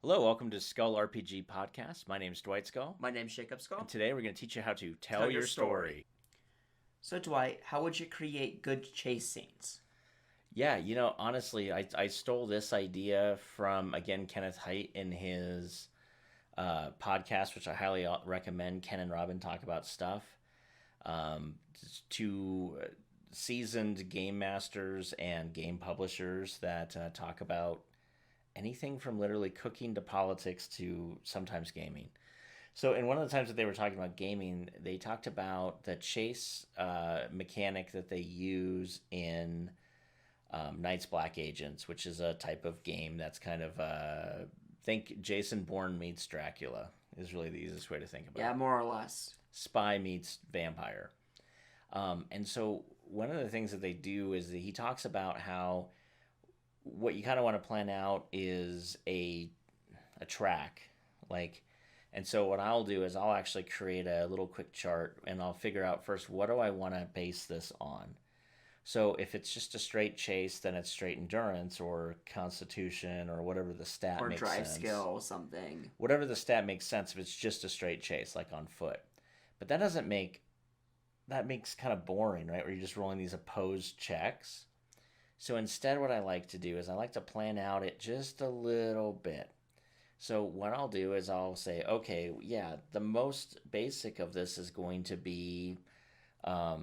Hello, welcome to Skull RPG Podcast. My name's Dwight Skull. My name's Jacob Skull. And today we're going to teach you how to tell your story. So, Dwight, how would you create good chase scenes? Yeah, honestly, I stole this idea from, again, Kenneth Haidt in his podcast, which I highly recommend. Ken and Robin talk about stuff. To seasoned game masters and game publishers that talk about anything from literally cooking to politics to sometimes gaming. So, in one of the times that they were talking about gaming, they talked about the chase mechanic that they use in Night's Black Agents, which is a type of game that's kind of, think Jason Bourne meets Dracula, is really the easiest way to think about it. Yeah, more or less. Spy meets vampire. And so, one of the things that they do is that he talks about how what you kind of want to plan out is a track, and so what I'll do is I'll actually create a little quick chart and I'll figure out first, what do I want to base this on. So if it's just a straight chase, then it's straight endurance or constitution or whatever the stat or makes drive sense. skill or something. Whatever the stat makes sense if it's just a straight chase, like on foot. But that makes kind of boring, right? Where you're just rolling these opposed checks. So instead, what I like to do is I like to plan out it just a little bit. So what I'll do is I'll say, okay, yeah, the most basic of this is going to be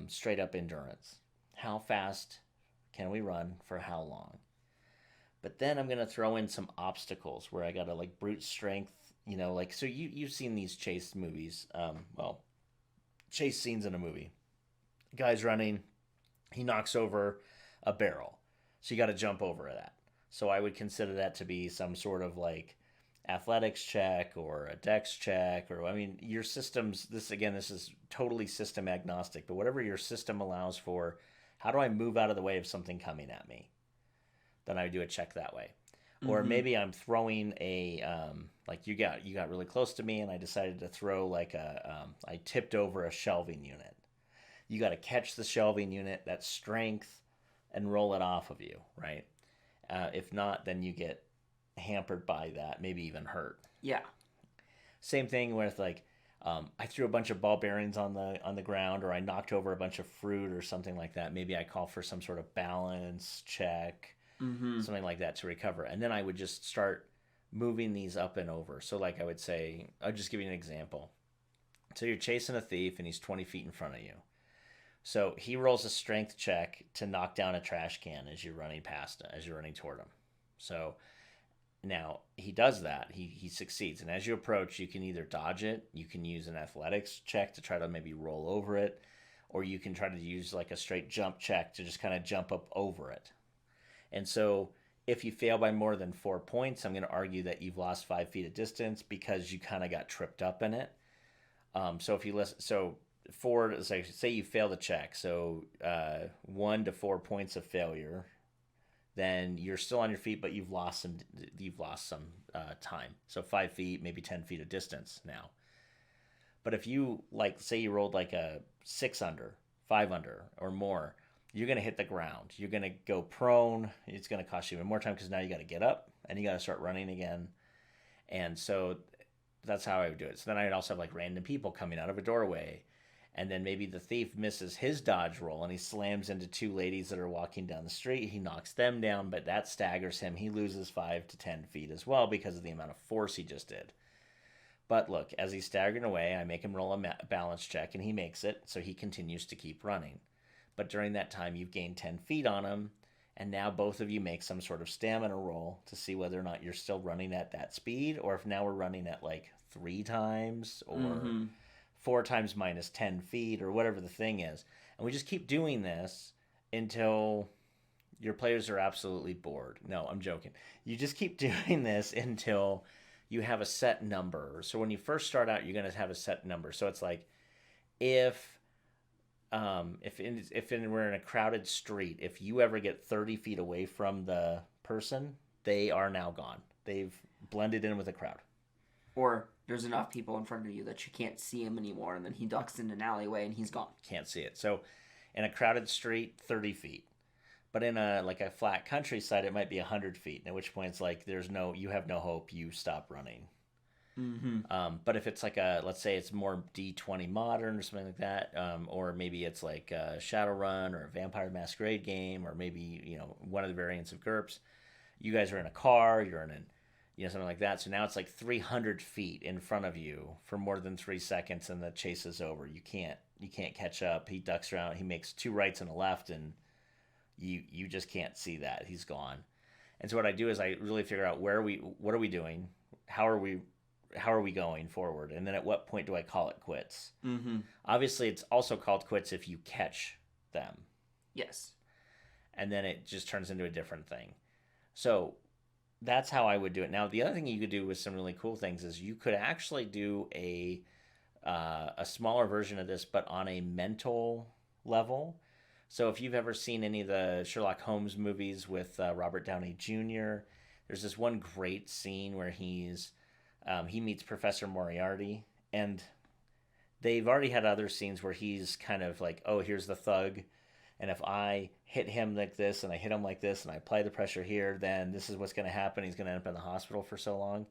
straight up endurance. How fast can we run for how long? But then I'm going to throw in some obstacles where I got to like brute strength, so you've seen these chase movies, chase scenes in a movie. Guy's running, he knocks over a barrel. So you got to jump over that. So I would consider that to be some sort of like athletics check or a dex check, or your systems. This is totally system agnostic, but whatever your system allows for, how do I move out of the way of something coming at me? Then I do a check that way. Mm-hmm. Or maybe I'm throwing a like you got really close to me and I decided to throw like I tipped over a shelving unit. You got to catch the shelving unit, that's strength, and roll it off of you, right? If not, then you get hampered by that, maybe even hurt. Yeah. Same thing with I threw a bunch of ball bearings on the ground, or I knocked over a bunch of fruit or something like that. Maybe I call for some sort of balance check, something like that to recover. And then I would just start moving these up and over. So like I would say, I'll just give you an example. So you're chasing a thief and he's 20 feet in front of you. So he rolls a strength check to knock down a trash can as you're running toward him. So now he does that. He succeeds. And as you approach, you can either dodge it, you can use an athletics check to try to maybe roll over it, or you can try to use like a straight jump check to just kind of jump up over it. And so if you fail by more than 4 points, I'm going to argue that you've lost 5 feet of distance because you kind of got tripped up in it. So if you listen, say you fail the check, so 1 to 4 points of failure, then you're still on your feet, but you've lost some time. So 5 feet, maybe 10 feet of distance now. But if you say you rolled like a 6 under, 5 under, or more, you're gonna hit the ground. You're gonna go prone. It's gonna cost you even more time because now you got to get up and you got to start running again. And so that's how I would do it. So then I'd also have like random people coming out of a doorway. And then maybe the thief misses his dodge roll and he slams into 2 ladies that are walking down the street. He knocks them down, but that staggers him. He loses 5 to 10 feet as well because of the amount of force he just did. But look, as he's staggering away, I make him roll a balance check and he makes it, so he continues to keep running. But during that time, you've gained 10 feet on him, and now both of you make some sort of stamina roll to see whether or not you're still running at that speed, or if now we're running at like 3 times or 4 times minus 10 feet or whatever the thing is. And we just keep doing this until your players are absolutely bored. No, I'm joking. You just keep doing this until you have a set number. So when you first start out, you're going to have a set number. So it's like if we're in a crowded street, if you ever get 30 feet away from the person, they are now gone. They've blended in with the crowd. Or there's enough people in front of you that you can't see him anymore, and then he ducks in an alleyway and he's gone. Can't see it. So in a crowded street, 30 feet. But in a flat countryside, it might be 100 feet. At which point it's like you have no hope. You stop running. Mm-hmm. But if it's like let's say it's more D20 modern or something like that, or maybe it's like a Shadowrun or a Vampire Masquerade game, or maybe one of the variants of GURPS. You guys are in a car, you're in something like that. So now it's like 300 feet in front of you for more than 3 seconds, and the chase is over. You can't catch up. He ducks around. He makes two rights and a left, and you just can't see that. He's gone. And so what I do is I really figure out what are we doing, how are we going forward, and then at what point do I call it quits? Mm-hmm. Obviously, it's also called quits if you catch them. Yes. And then it just turns into a different thing. So that's how I would do it. Now, the other thing you could do with some really cool things is you could actually do a smaller version of this, but on a mental level. So if you've ever seen any of the Sherlock Holmes movies with Robert Downy Jr., there's this one great scene where he meets Professor Moriarty, and they've already had other scenes where he's kind of like, oh, here's the thug, and if I hit him like this and I hit him like this and I apply the pressure here, then this is what's going to happen. He's going to end up in the hospital for so long.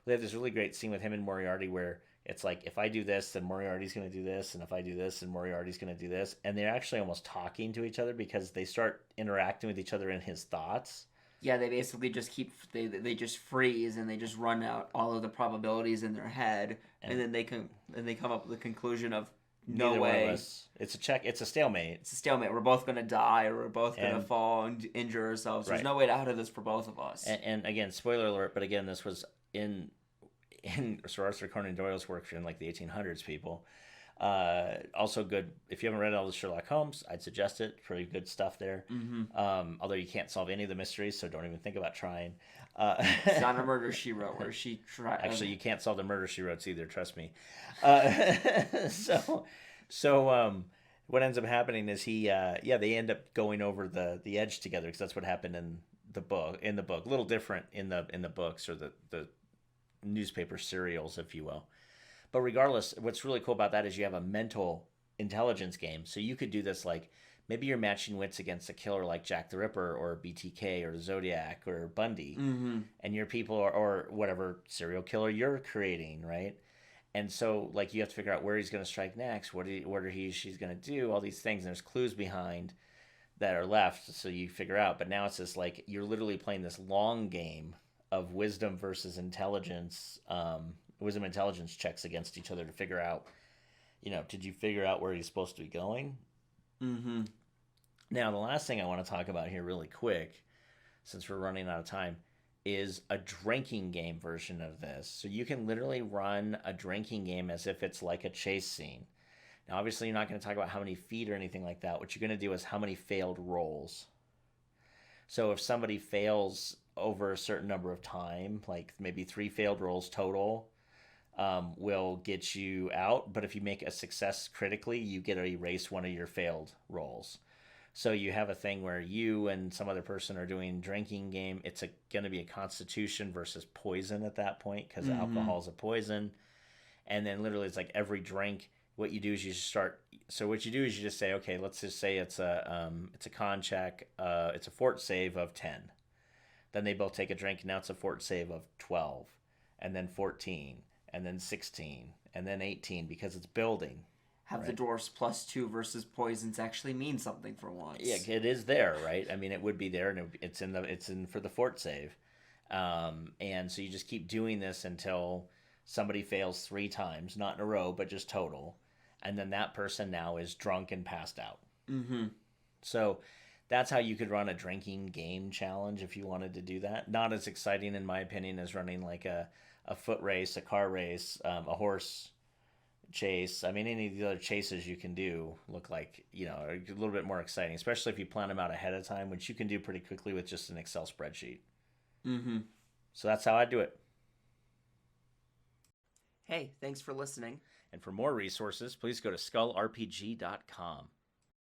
They have this really great scene with him and Moriarty where it's like, if I do this, then Moriarty's going to do this, and if I do this, then Moriarty's going to do this. And they're actually almost talking to each other because they start interacting with each other in his thoughts. Yeah, they basically just they just freeze and they just run out all of the probabilities in their head, and then they come up with the conclusion of no way. One of us. It's a stalemate. It's a stalemate. We're both going to die, or we're both going to fall and injure ourselves. There's no way out of this for both of us. And again, spoiler alert, but again, this was in Sir Arthur Conan Doyle's work in like the 1800s, people. Also good, if you haven't read all the Sherlock Holmes, I'd suggest it. Pretty good stuff there. Mm-hmm. Although you can't solve any of the mysteries, so don't even think about trying. It's not a Murder, She Wrote, where she tried. Actually, you can't solve the Murder, She Wrote either, trust me. So what ends up happening is they end up going over the edge together, because that's what happened in the book. A little different in the books, or the newspaper serials, if you will. But regardless, what's really cool about that is you have a mental intelligence game. So you could do this like, maybe you're matching wits against a killer like Jack the Ripper or BTK or Zodiac or Bundy. Mm-hmm. And your people or whatever serial killer you're creating, right? And so like you have to figure out where he's going to strike next, what she's going to do, all these things. And there's clues behind that are left, so you figure out. But now it's just like you're literally playing this long game of wisdom versus intelligence, wisdom intelligence checks against each other to figure out, did you figure out where he's supposed to be going? Mm-hmm. Now, the last thing I want to talk about here really quick, since we're running out of time, is a drinking game version of this. So you can literally run a drinking game as if it's like a chase scene. Now, obviously, you're not going to talk about how many feet or anything like that. What you're going to do is how many failed rolls. So if somebody fails over a certain number of time, like maybe 3 failed rolls total, will get you out. But if you make a success critically, you get to erase one of your failed rolls. So you have a thing where you and some other person are doing drinking game. It's going to be a constitution versus poison at that point, because alcohol is a poison. And then literally it's like every drink, what you do is you just start. So what you do is you just say, okay, let's just say it's a con check. It's a fort save of 10. Then they both take a drink. Now it's a fort save of 12, and then 14, and then 16, and then 18, because it's building. Have the dwarfs +2 versus poisons actually mean something for once? Yeah, it is there, right? I mean, it would be there, and it's in for the fort save, and so you just keep doing this until somebody fails 3 times, not in a row, but just total, and then that person now is drunk and passed out. Mm-hmm. So that's how you could run a drinking game challenge if you wanted to do that. Not as exciting, in my opinion, as running like a foot race, a car race, a horse chase. I mean, any of the other chases you can do look like, a little bit more exciting, especially if you plan them out ahead of time, which you can do pretty quickly with just an Excel spreadsheet. Mm-hmm. So that's how I do it. Hey, thanks for listening. And for more resources, please go to skullrpg.com.